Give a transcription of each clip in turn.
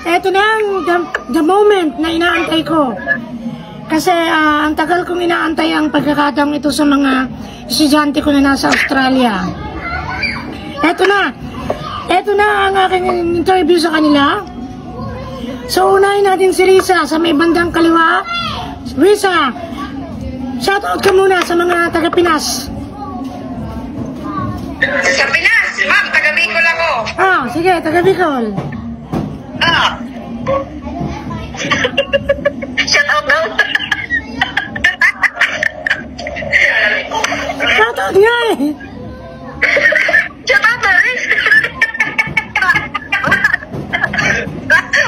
eto na the moment na inaantay ko. Kasi ang tagal kong inaantay ang pagkakataong ito sa mga estudyante ko na nasa Australia. Eto na ang aking interview sa kanila. So unahin natin si Risa sa may bandang kaliwa. Risa, shoutout ka muna sa mga taga-Pinas. Sa Pinas, ma'am, taga-Bicol ako. Sige, taga-Bicol. Shoutout daw. Shoutout nga eh. Shoutout na rin.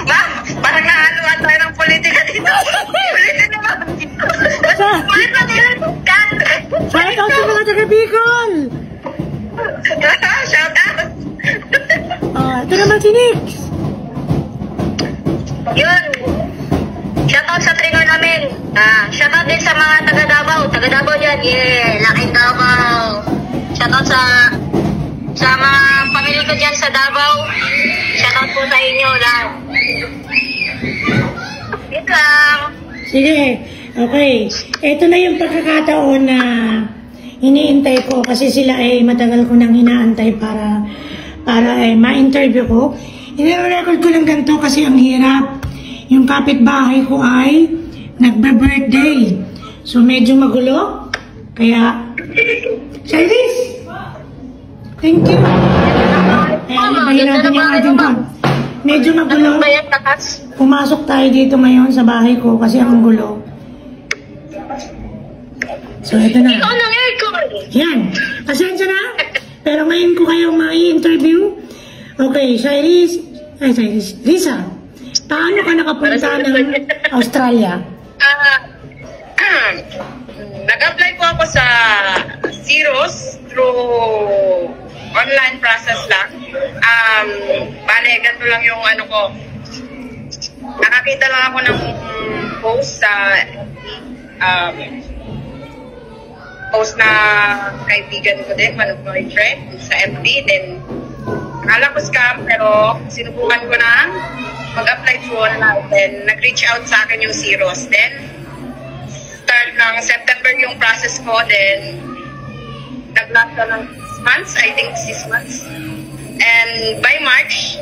Ma'am, parang nahaluan tayo ng politika dito. Ulitin na ma'am. Shoutout sa mga taga-Bicol. Shoutout. Ito naman si Nix. Yun. Shoutout sa trainer namin. Shoutout din sa mga taga-Davao. Taga-Davao dyan. Yeah, laking Davao. Shoutout sa mga pamilya ko dyan sa Davao. Shoutout po sa inyo lahat. Ito lang. Sige, okay. Ito na yung pagkakataon na iniintay ko kasi sila ay matagal ko nang inaantay para ma-interview ko. I-record ko lang ganito kasi ang hirap. Yung kapitbahay ko ay nagbe-birthday. So medyo magulo. Kaya, Charlize! Thank you. Ayan, ibahin natin yung ating con. Medyo magulo. Pumasok tayo dito ngayon sa bahay ko kasi ang gulo. So ito na. Ikaw ng aircon. Yan. Pasensya na. Pero ngayon ko kayong ma-interview. Okay, Charlize. Risa, paano ka nakapunta ng Australia? Nag-apply po ako sa Ceros through online process lang. Bale, ganito lang yung ano ko. Nakakita lang ako ng post sa na kaibigan ko din, one of my friend sa FB. Then, akala ko scam, pero sinubukan ko na mag-apply through online. Then, nag-reach out sa akin yung Ceros. Then, start ng September yung process ko. Then, nag-last na ng 6 months. I think 6 months. And by March,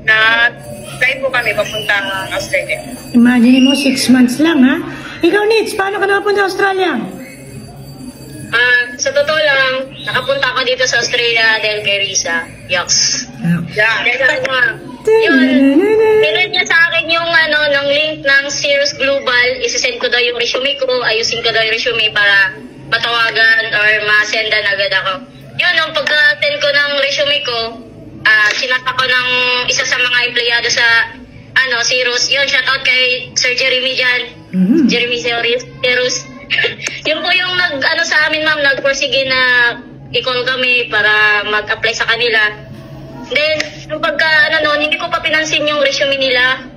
na-try po kami papunta ng Australia. Imagine mo, 6 months lang, ha? Ikaw, Nitz, paano ka napunta Australia? Sa totoo lang, nakapunta ako dito sa Australia dahil kay Risa. Yucks. Yeah. Yun, pinag niya sa akin yung ng link ng Ceros Global. Isasend ko daw yung resume ko. Ayusin ko daw yung resume para matawagan or ma-sendan agad ako. Yun, nung pagka-send ko ng resume ko, sinat ako ng isa sa mga empleyado sa Ceros. Yun, shoutout kay Sir Jeremy dyan. Jeremy Ceros. Yun po yung sa amin, ma'am, nagporsige na i-call kami para mag-apply sa kanila. Then, yung hindi ko pa pinansin yung resume nila,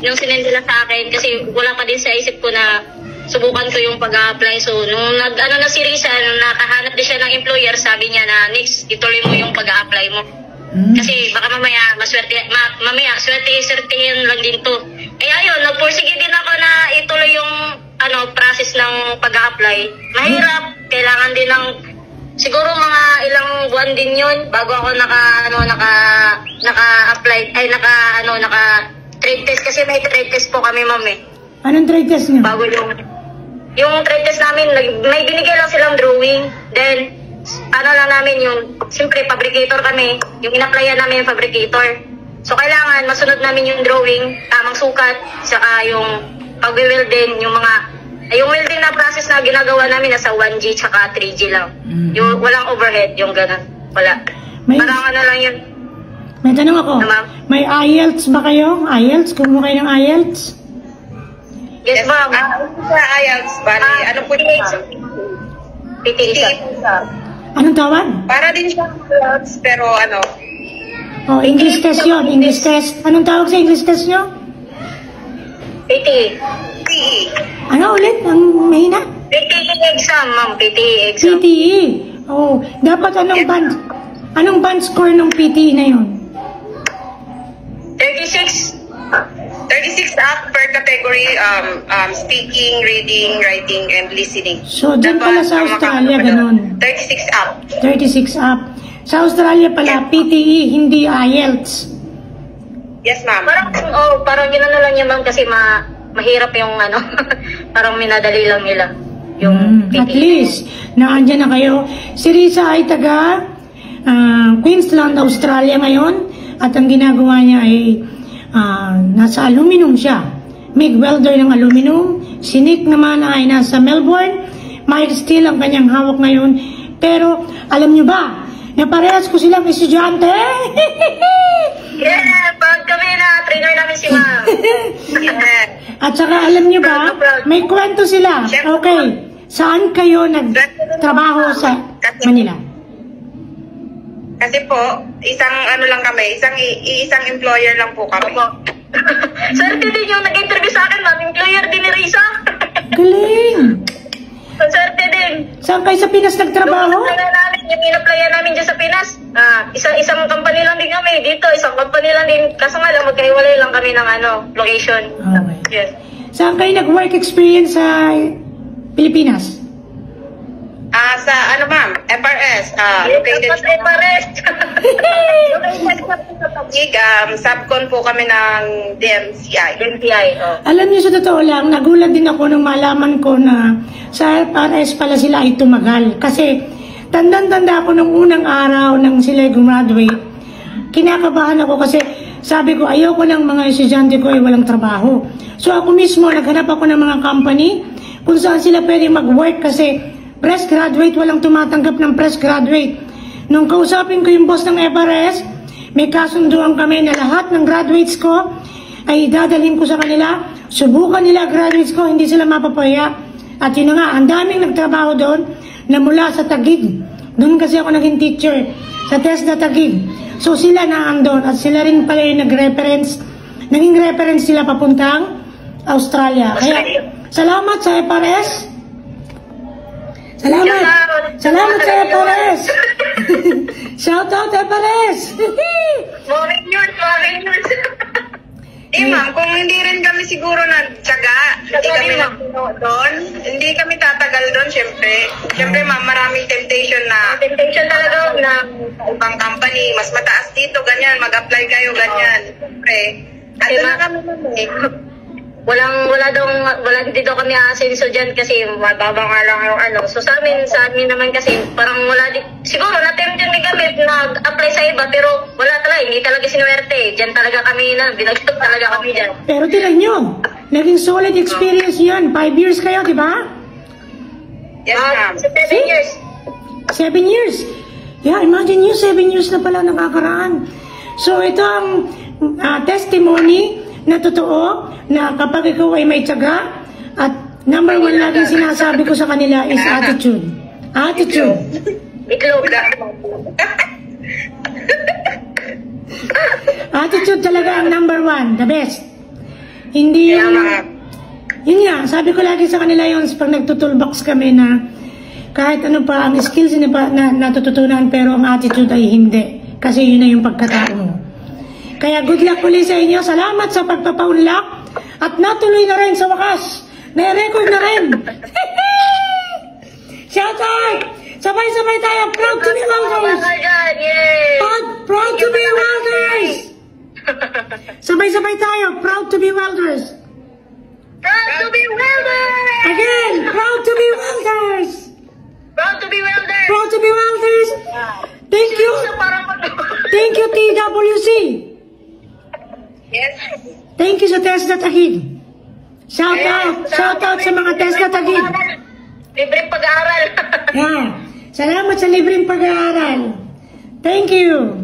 yung sinend nila sa akin, kasi wala pa din sa isip ko na subukan ko yung pag-apply. So, nung na si Risa, nakahanap din siya ng employer, sabi niya na, next, ituloy mo yung pag-apply mo. Kasi baka mamaya, swerte-swertehin lang din to. Eh, ayun, nagporsige din ako na ituloy yung process ng pag-apply. Mahirap, kailangan din ng siguro mga ilang buwan din yun bago ako naka-apply, naka-trade test, kasi may trade test po kami, ma'am eh. Anong trade test niyo? Bago yung trade test namin, may binigay lang silang drawing, then lang namin yung, siyempre fabricator kami, yung in-applyan namin yung fabricator. So kailangan masunod namin yung drawing, tamang sukat, saka yung pag-weld din, yung welding na process na ginagawa namin nasa 1G tsaka 3G lang. Yung walang overhead, yung ganun. Wala. Parang lang yun. May tanong ako. May IELTS ba kayo? IELTS? Kumuha kayo ng IELTS? Yes, ma'am. Sa IELTS, bali, ano po yun? PT1. Anong tawag? Para din siya IELTS, pero English test yun. English test. Anong tawag sa English test nyo? PT. Ano ulit? Ang mahina? PTE exam, ma'am. PTE exam. PTE. Dapat anong band score ng PTE na yun? 36. 36 up per category, speaking, reading, writing, and listening. So, dyan pala sa Australia, ganun. 36 up. 36 up. Sa Australia pala, PTE, hindi IELTS. Yes, ma'am. Parang ginano lang niya, ma'am, kasi mahirap yung ano, parang minadali lang nila. Yung At least, naandyan na kayo. Si Risa ay taga Queensland, Australia ngayon. At ang ginagawa niya ay nasa aluminum siya. MIG welder ng aluminum. Si Nick naman ay nasa Melbourne. Mild steel ang kanyang hawak ngayon. Pero, alam niyo ba, na parehas ko silang estudyante? Yeah, pag kami na, trainer namin si ma'am. At saka, alam niyo ba, may kwento sila. Okay, saan kayo nagtrabaho sa Manila? Kasi po, isang ano lang kami, isang employer lang po kami. Swerte din yung nag-interview sa akin, ma'am. Employer din ni Risa. Galing! Swerte din. Saan kayo sa Pinas nagtrabaho? Yung in-applyan namin dyan sa Pinas, isang company lang din kami. Dito, isang company lang din. Kaso nga lang, magkahiwalay lang kami ng location. Okay. Yes. Saan kayo nag-work experience sa Pilipinas? Sa ma'am, FRS, located Tapos FRS. subcon po kami ng DMCI. NPI, Alam niyo, sa totoo lang, nagulat din ako nung malaman ko na sa FRS pala sila ay tumagal. Kasi tandang-tanda ako nung unang araw nang sila graduate, kinakabahan ako kasi sabi ko, ayoko ng mga estudyante ko ay walang trabaho. So ako mismo, naghanap ako ng mga company kung saan sila pwede mag-work kasi fresh graduate, walang tumatanggap ng fresh graduate. Nung kausapin ko yung boss ng FRS, may kasunduan kami na lahat ng graduates ko ay dadalhin ko sa kanila. Subukan nila graduates ko, hindi sila mapapaya. At yun na nga, ang daming nagtrabaho doon na mula sa Taguig. Doon kasi ako naging teacher sa TESDA Taguig. So sila na andon at sila rin pala yung naging reference sila papuntang Australia. Kaya salamat sa FRS. Salamat sa FRS. Shout out FRS. Morning news. Ma'am, kung hindi rin kami siguro nagtyaga, hindi kami doon, hindi kami tatagal doon, syempre. Syempre, ma'am, maraming temptation talaga na ibang company, mas mataas dito, ganyan, mag-apply kayo, ganyan. Syempre, at na kami hindi daw kami aasenso dyan kasi mababa nga lang yung So sa amin naman kasi parang siguro na-tempt din kami nag-apply sa iba pero wala talaga, hindi talaga sinuwerte. Dyan talaga kami binagsak talaga kami dyan. Pero tignan nyo, naging solid experience yun. 5 years kayo, di ba? Yes, ma'am. 7 years. 7 years. Yeah, imagine nyo, 7 years na pala nakakaraan. So ito ang testimony na totoo na kapag ikaw ay may tiyaga at number 1 lagi sinasabi ko sa kanila is attitude. Attitude. Itlog. Attitude talaga ang number 1, the best. Hindi yung yun nga, sabi ko lagi sa kanila yun pag nagtutulbox kami na kahit ano pa ang skills na natututunan pero ang attitude ay hindi. Kasi yun na yung pagkatao mo. Kaya good luck ulit sa inyo. Salamat sa pagpapaunlak. At natuloy na rin sa wakas. Na-record na rin. Shout out! Sabay-sabay tayo. Proud to be welders. Proud to be welders. Sabay-sabay tayo. Proud to be welders. Proud to be welders. Again. Proud to be welders. Proud to be welders. Proud to be welders. Thank you. Thank you, TWC. Yes. Thank you sa TESDA Taguig. Shout out sa mga TESDA Taguig. Libreng pag-aaral. Yeah. Salamat sa libreng pag-aaral. Thank you.